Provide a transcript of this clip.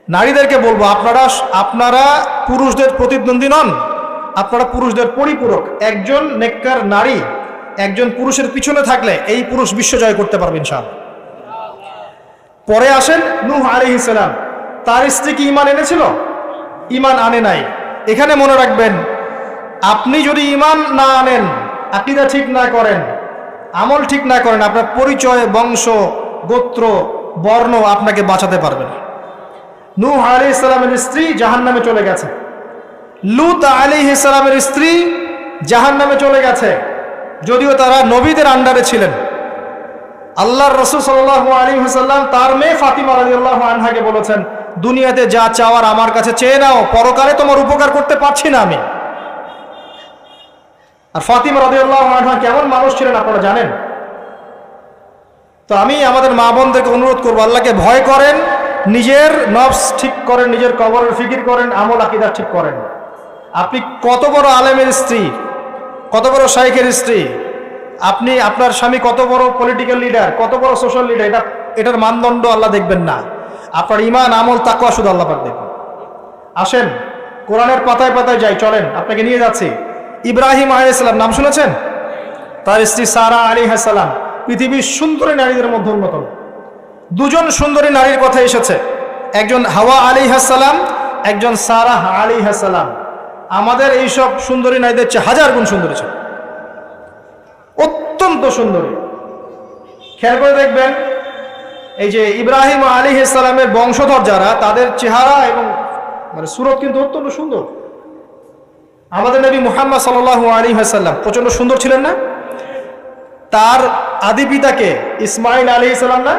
নারীদেরকে বলবো, আপনারা পুরুষদের প্রতিদ্বন্দ্বী নন, আপনারা পুরুষদের পরিপূরক। একজন নেককার নারী একজন পুরুষের পিছনে থাকলে এই পুরুষ বিশ্ব জয় করতে পারবে ইনশাআল্লাহ। পরে আসেন নূহ আলাইহিস সালাম, তার স্ত্রী কি ঈমান এনেছিল? ঈমান আনে নাই। এখানে মনে রাখবেন, আপনি যদি ঈমান না আনেন, আকীদা ঠিক না করেন, আমল ঠিক না করেন, আপনার পরিচয়, বংশ, গোত্র, বর্ণ আপনাকে বাঁচাতে পারবে না। নূহ আলাইহিস সালামের স্ত্রী জাহান্নামে চলে গেছে, লূত আলাইহিস সালামের স্ত্রী জাহান্নামে চলে গেছে, যদিও তারা নবীদের আন্ডারে ছিলেন। আল্লাহর রাসূল সাল্লাল্লাহু আলাইহি ওয়াসাল্লাম তার মেয়ে ফাতিমা রাদিয়াল্লাহু আনহাকে বলেছেন, দুনিয়াতে যা চাওয়ার আমার কাছে চেয়ে নাও, পরকালে তোমার উপকার করতে পারছি না আমি। আর ফাতিমা রাদিয়াল্লাহু আনহা কেমন মানুষ ছিলেন আপনারা জানেন। তো আমি আমাদের মা বোনদেরকে অনুরোধ করবো, আল্লাহকে ভয় করেন, নিজের নফস ঠিক করেন, নিজের কবরের ফিকির করেন, আমল আকীদা ঠিক করেন। আপনি কত বড় আলেমের স্ত্রী, কত বড় শাইখের স্ত্রী, আপনি আপনার স্বামী কত বড় পলিটিক্যাল লিডার, কত বড় সোশ্যাল লিডার, এটার মানদণ্ড আল্লাহ দেখবেন না। আপনার ঈমান, আমল, তাকওয়া শুধু আল্লাহ পাক দেখবেন। আসেন কোরআনের পাতায় পাতায় যাই, চলেন আপনাকে নিয়ে যাচ্ছি। ইব্রাহিম আলাইহিস সালাম নাম শুনেছেন? তার স্ত্রী সারা আলাইহিস সালাম পৃথিবীর সুন্দরী নারীদের মধ্যে অন্যতম। দুজন সুন্দরী নারীর কথা এসেছে, একজন হাওয়া আলাইহিস সালাম, একজন সারা আলাইহিস সালাম। আমাদের এইসব সুন্দরী নারীদের চেয়ে হাজার গুণ সুন্দরী ছিল, অত্যন্ত সুন্দরী। খেয়াল করে দেখবেন, এই যে ইব্রাহিম আলাইহিস সালামের বংশধর যারা, তাদের চেহারা এবং মানে সুরত কিন্তু অত্যন্ত সুন্দর। আমাদের নবী মুহাম্মদ সাল্লাল্লাহু আলাইহি ওয়াসাল্লাম প্রচন্ড সুন্দর ছিলেন না? তার আদি পিতাকে ইসমাইল আলাইহিস সালাম না